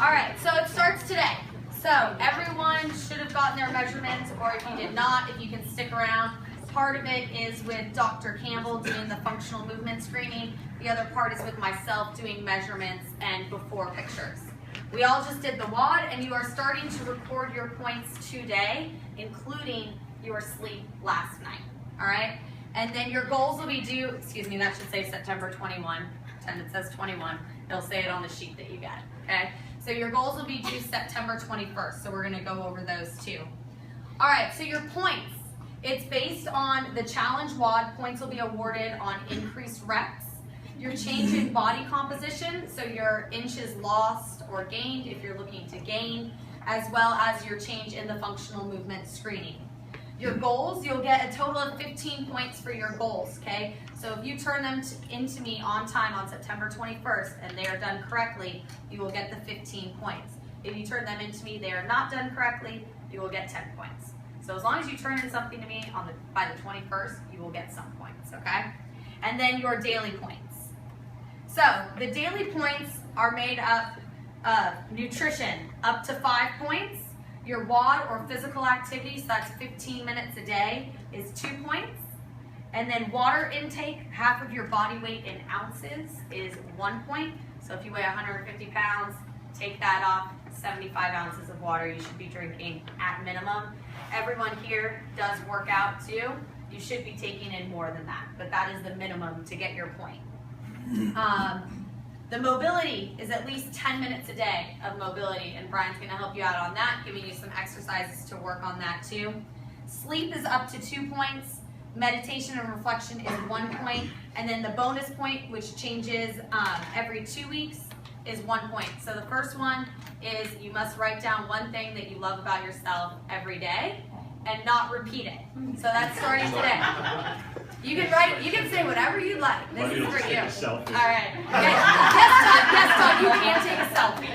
All right, so it starts today. So everyone should have gotten their measurements, or if you did not, if you can stick around. Part of it is with Dr. Campbell doing the functional movement screening. The other part is with myself doing measurements and before pictures. We all just did the WOD, and you are starting to record your points today, including your sleep last night, all right? And then your goals will be due, excuse me, that should say September 21. Pretend it says 21. It'll say it on the sheet that you get, okay? So your goals will be due September 21st, so we're gonna go over those too. All right, so your points. It's based on the challenge WOD. Points will be awarded on increased reps, your change in body composition, so your inches lost or gained if you're looking to gain, as well as your change in the functional movement screening. Your goals, you'll get a total of 15 points for your goals, okay? So if you turn them into me on time on September 21st and they are done correctly, you will get the 15 points. If you turn them into me, they are not done correctly, you will get 10 points. So as long as you turn in something to me by the 21st, you will get some points, okay? And then your daily points. So the daily points are made up of nutrition, up to 5 points. Your WOD or physical activity, so that's 15 minutes a day, is 2 points. And then water intake, half of your body weight in ounces, is 1 point. So if you weigh 150 pounds, take that off, 75 ounces of water you should be drinking at minimum. Everyone here does work out too. You should be taking in more than that, but that is the minimum to get your point. The mobility is at least 10 minutes a day of mobility, and Brian's gonna help you out on that, giving you some exercises to work on that too. Sleep is up to 2 points. Meditation and reflection is 1 point, and then the bonus point, which changes every 2 weeks, is 1 point. So the first one is you must write down one thing that you love about yourself every day and not repeat it. So that's starting today. You can say whatever you like. This is for you. All right. Yes, Todd, you can take a selfie.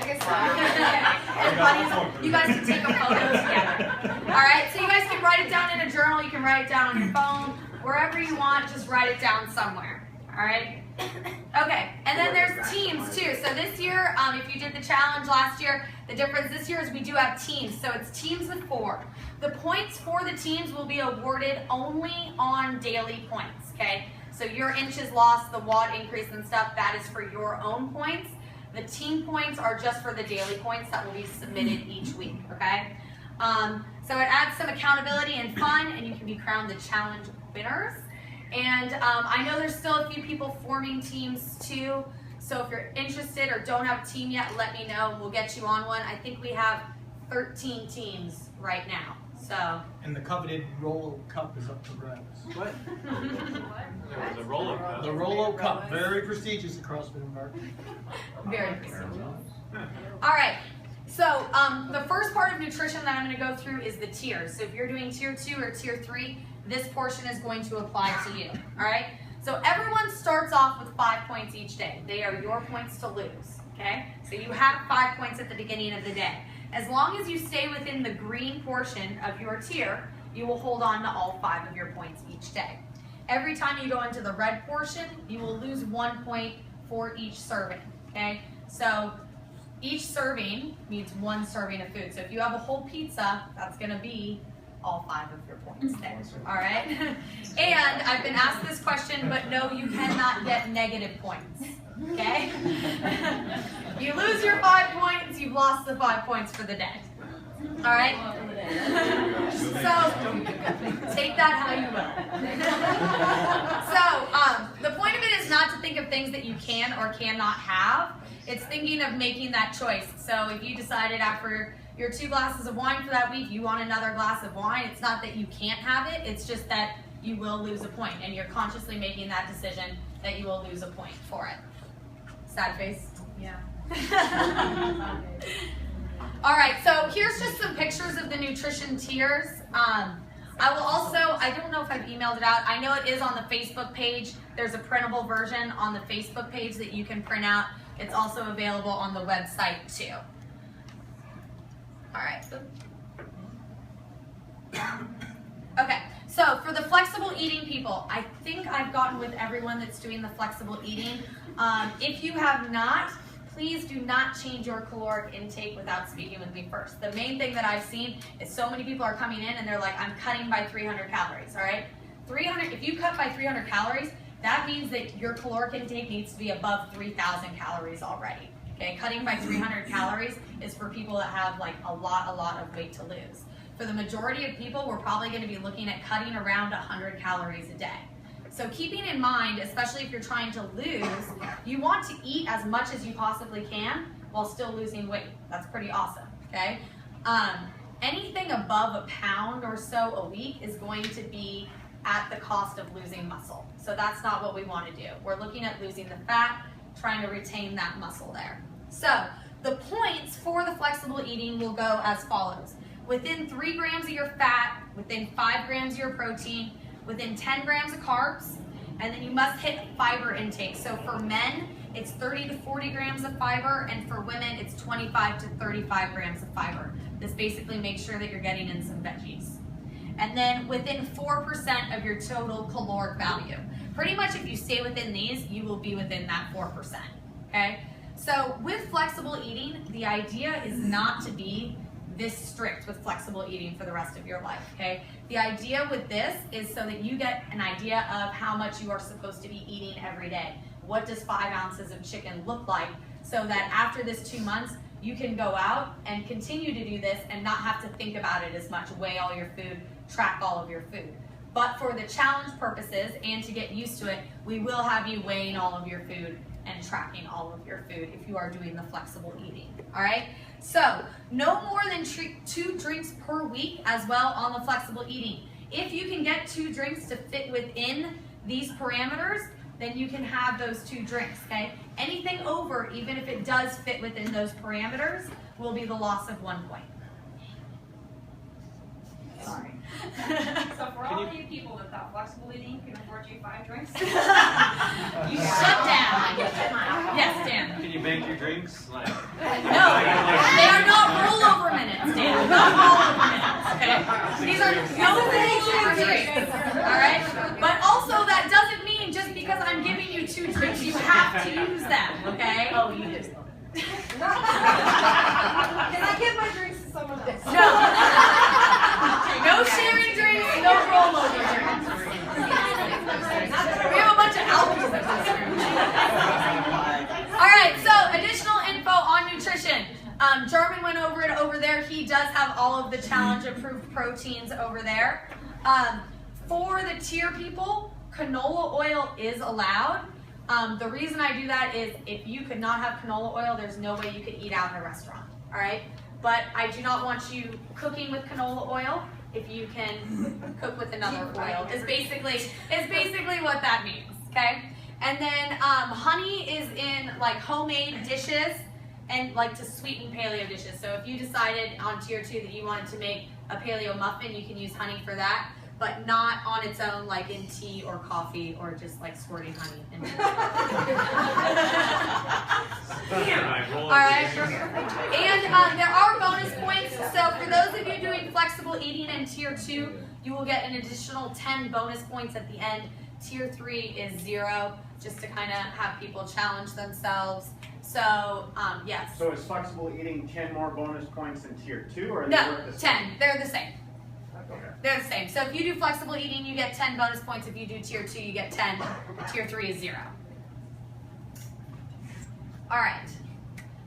And buddies, you guys can take a photo together. All right, so you guys can write it down in a journal. You can write it down on your phone. Wherever you want, just write it down somewhere. All right? Okay, and then there's teams too. So this year, if you did the challenge last year, the difference this year is we do have teams. So it's teams of 4. The points for the teams will be awarded only on daily points, okay? So your inches lost, the WOD increase and stuff, that is for your own points. The team points are just for the daily points that will be submitted each week, okay? So it adds some accountability and fun, and you can be crowned the challenge winners. And I know there's still a few people forming teams too, so if you're interested or don't have a team yet, let me know. We'll get you on one. I think we have 13 teams right now. So. And the coveted Rolo Cup is up for grabs. What? The Rolo Cup. The Rolo Cup, very prestigious at CrossFit Embark. Very prestigious. All right. So the first part of nutrition that I'm going to go through is the tiers. So if you're doing tier 2 or tier 3, this portion is going to apply to you. All right. So everyone starts off with 5 points each day. They are your points to lose. Okay. So you have 5 points at the beginning of the day. As long as you stay within the green portion of your tier, you will hold on to all 5 of your points each day. Every time you go into the red portion, you will lose 1 point for each serving, okay? So each serving means 1 serving of food. So if you have a whole pizza, that's gonna be all 5 of your points there, all right? And I've been asked this question, but no, you cannot get negative points, okay? You lose your 5 points, you've lost the 5 points for the day, all right? So take that how you will. So the point of it is not to think of things that you can or cannot have. It's thinking of making that choice. So if you decided after your 2 glasses of wine for that week, you want another glass of wine, it's not that you can't have it, it's just that you will lose a point, and you're consciously making that decision that you will lose a point for it. Sad face? Yeah. All right, so here's just some pictures of the nutrition tiers. I will also, I don't know if I've emailed it out. I know it is on the Facebook page. There's a printable version on the Facebook page that you can print out. It's also available on the website too. All right. Okay, so for the flexible eating people, I think I've gotten with everyone that's doing the flexible eating. If you have not, please do not change your caloric intake without speaking with me first. The main thing that I've seen is so many people are coming in and they're like, I'm cutting by 300 calories, all right? 300, if you cut by 300 calories, that means that your caloric intake needs to be above 3,000 calories already. Okay, cutting by 300 calories is for people that have like a lot of weight to lose. For the majority of people, we're probably going to be looking at cutting around 100 calories a day. So keeping in mind, especially if you're trying to lose, you want to eat as much as you possibly can while still losing weight. That's pretty awesome, okay? Anything above a pound or so a week is going to be at the cost of losing muscle. So that's not what we want to do. We're looking at losing the fat, trying to retain that muscle there. So the points for the flexible eating will go as follows. Within 3 grams of your fat, within 5 grams of your protein, within 10 grams of carbs, and then you must hit fiber intake. So for men, it's 30 to 40 grams of fiber, and for women, it's 25 to 35 grams of fiber. This basically makes sure that you're getting in some veggies. And then within 4% of your total caloric value. Pretty much if you stay within these, you will be within that 4%, okay? So with flexible eating, the idea is not to be this strict with flexible eating for the rest of your life, okay? The idea with this is so that you get an idea of how much you are supposed to be eating every day. What does 5 ounces of chicken look like, so that after this 2 months, you can go out and continue to do this and not have to think about it as much, weigh all your food, track all of your food. But for the challenge purposes and to get used to it, we will have you weighing all of your food and tracking all of your food if you are doing the flexible eating, all right? So, no more than 2 drinks per week as well on the flexible eating. If you can get 2 drinks to fit within these parameters, then you can have those 2 drinks, okay? Anything over, even if it does fit within those parameters, will be the loss of 1 point. Sorry. So for all of you people that thought flexible eating can afford you 5 drinks, You shut down. Yes, Dan. Can you make your drinks? Like, No, they are not rollover minutes, Dan. Not rollover minutes, okay? These are no rollover drinks, all right? But also that doesn't mean just because I'm giving you 2 drinks, you have to use them, okay? Oh, you just can I give my drinks to someone else? No. No sharing drinks, no rollover drinks. We have a bunch of alkies in this room. All right, so additional info on nutrition. Jarman went over it over there. He does have all of the challenge approved proteins over there. For the tier people, canola oil is allowed. The reason I do that is if you could not have canola oil, there's no way you could eat out in a restaurant, all right? But I do not want you cooking with canola oil. If you can cook with another oil, is basically what that means, okay? And then honey is in like homemade dishes and like to sweeten paleo dishes. So if you decided on tier 2 that you wanted to make a paleo muffin, you can use honey for that, but not on its own like in tea or coffee or just like squirting honey into it. All right, and there are bonus points. So for those of you doing flexible eating in tier 2, you will get an additional 10 bonus points at the end. Tier 3 is 0, just to kind of have people challenge themselves. So yes. So is flexible eating 10 more bonus points than tier 2, or are they No, worth the same? 10. They're the same. Okay. They're the same. So if you do flexible eating, you get 10 bonus points. If you do tier 2, you get 10. Tier 3 is 0. All right.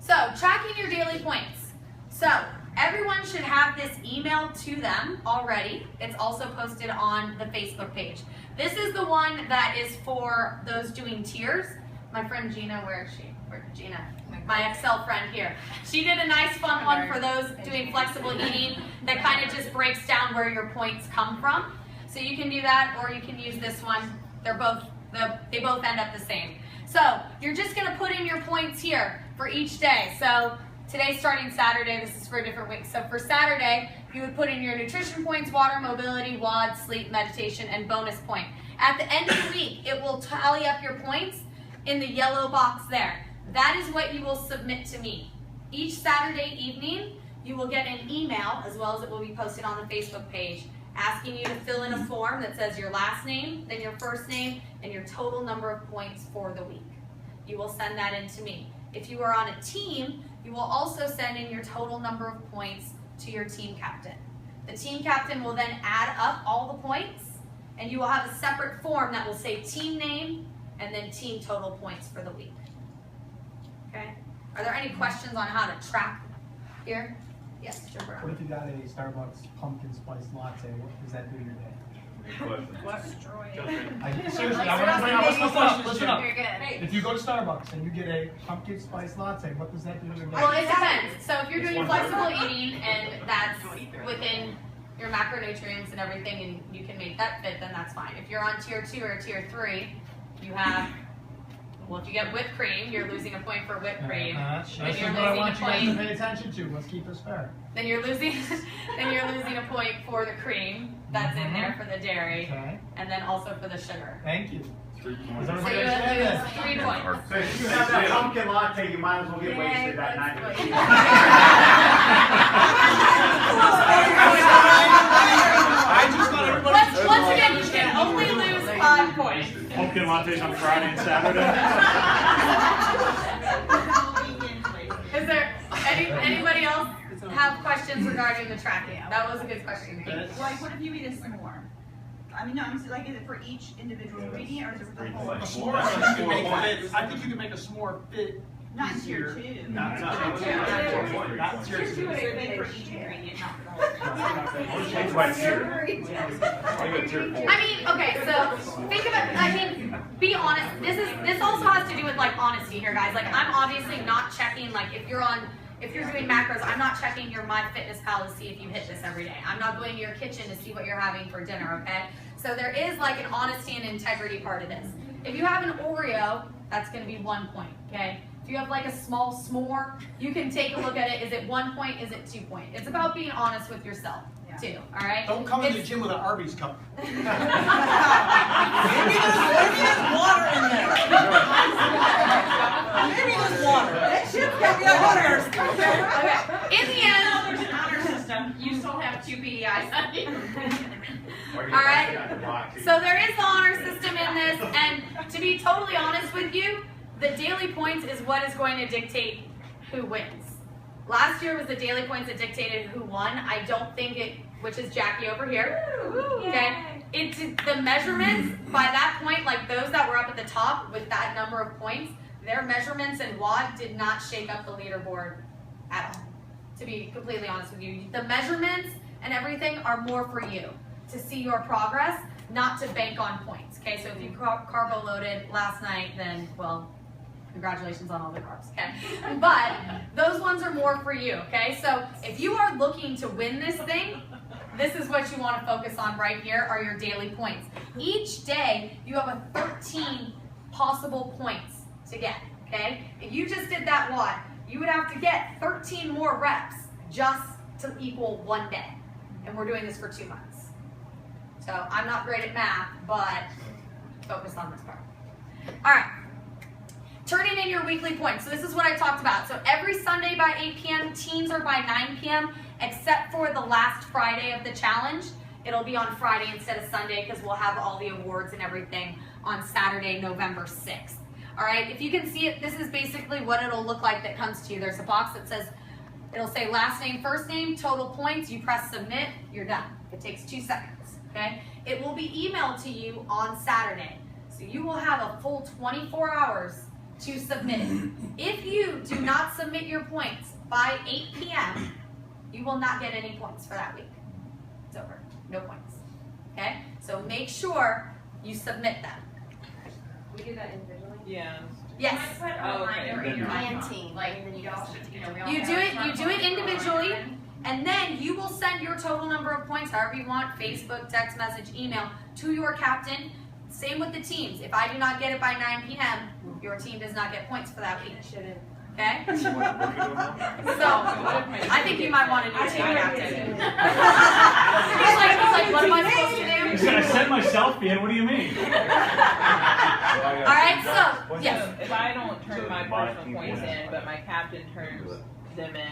So tracking your daily points. So everyone should have this email to them already. It's also posted on the Facebook page. This is the one that is for those doing tiers. My friend Gina, where is she? Where's Gina? My Excel friend here. She did a nice fun one for those doing flexible eating that kind of just breaks down where your points come from. So you can do that, or you can use this one. They both end up the same. So you're just gonna put in your points here for each day. So today's starting Saturday, this is for a different week. So for Saturday, you would put in your nutrition points, water, mobility, WOD, sleep, meditation, and bonus point. At the end of the week, it will tally up your points in the yellow box there. That is what you will submit to me. Each Saturday evening, you will get an email, as well as it will be posted on the Facebook page, asking you to fill in a form that says your last name, then your first name, and your total number of points for the week. You will send that in to me. If you are on a team, you will also send in your total number of points to your team captain. The team captain will then add up all the points, and you will have a separate form that will say team name and then team total points for the week. Okay? Are there any questions on how to track here? Yes, Joe Brown. What if you got a Starbucks pumpkin spice latte? What does that do to your day? Seriously, listen up. Very good. If you go to Starbucks and you get a pumpkin spice latte, what does that do to your day? Well, it depends. So if you're doing flexible eating and that's within your macronutrients and everything and you can make that fit, then that's fine. If you're on tier 2 or tier 3, you have, well, if you get whipped cream, you're losing a point for whipped cream. This Then is you're what I losing a want you guys to point. pay attention to. Let's keep this fair. Then you're losing a point for the cream that's in there for the dairy, Okay. and then also for the sugar. Thank you. Does So everybody you understand lose that? 3 points. So if you have that pumpkin latte, you might as well get wasted that night. I just thought everybody. Once again, you can only lose 5 points. Pumpkin lattes on Friday and Saturday. Is there anybody else have questions regarding the tracking? That was a good question. Like, what if you eat a s'more? I mean, no, I'm saying, like, is it for each individual ingredient or is it for the whole? A s'more, I think you can make a s'more fit. Not in tier 2. Not tier 2. For each ingredient, not for the whole thing. Change by tier. I mean, okay, so think about, I mean, be honest. This also has to do with like honesty here, guys. Like, I'm obviously not checking, like, if you're doing macros, I'm not checking your MyFitnessPal to see if you hit this every day. I'm not going to your kitchen to see what you're having for dinner, okay? So there is like an honesty and integrity part of this. If you have an Oreo, that's gonna be 1 point, okay? If you have like a small s'more, you can take a look at it. Is it 1 point? Is it 2 point? It's about being honest with yourself, too, all right? Don't come to the gym with an Arby's cup. Maybe there's water in there. Maybe there's water. That shit's got the honors. Okay, in the end, There's an honor system. You still have 2 PDIs on you. all right? So there is the honor system in this, and to be totally honest with you, the daily points is what is going to dictate who wins. Last year was the daily points that dictated who won. I don't think it, which is Jackie over here. Okay, it's the measurements by that point, like those that were up at the top with that number of points, their measurements and WOD did not shake up the leaderboard at all. To be completely honest with you, the measurements and everything are more for you to see your progress, not to bank on points. Okay, so if you carbo loaded last night, then well, congratulations on all the carbs, okay? But those ones are more for you, okay? So if you are looking to win this thing, this is what you want to focus on right here are your daily points. Each day, you have a 13 possible points to get, okay? If you just did that WOD, you would have to get 13 more reps just to equal 1 day. And we're doing this for 2 months. So I'm not great at math, but focus on this part. All right. Turning in your weekly points. So this is what I talked about. So every Sunday by 8 p.m., teams are by 9 p.m., except for the last Friday of the challenge. It'll be on Friday instead of Sunday because we'll have all the awards and everything on Saturday, November 6th. All right, if you can see it, this is basically what it'll look like that comes to you. There's a box that says, it'll say last name, first name, total points. You press submit, you're done. It takes 2 seconds, okay? It will be emailed to you on Saturday. So you will have a full 24 hours to submit it. If you do not submit your points by 8 p.m., you will not get any points for that week. It's over. No points. Okay? So make sure you submit them. We do that individually? Yeah. Yes. Put a reminder in your And team. Like, then you all, we all You have do it smartphones. individually, and then you will send your total number of points, however you want, Facebook, text message, email, to your captain. Same with the teams. If I do not get it by 9 p.m., your team does not get points for that week. Okay? So, I think you might want a new team captain. He's like, what am I supposed to do? He said, I sent my selfie in, what do you mean? Alright, so, yes. If I don't turn my personal points in, but my captain turns them in,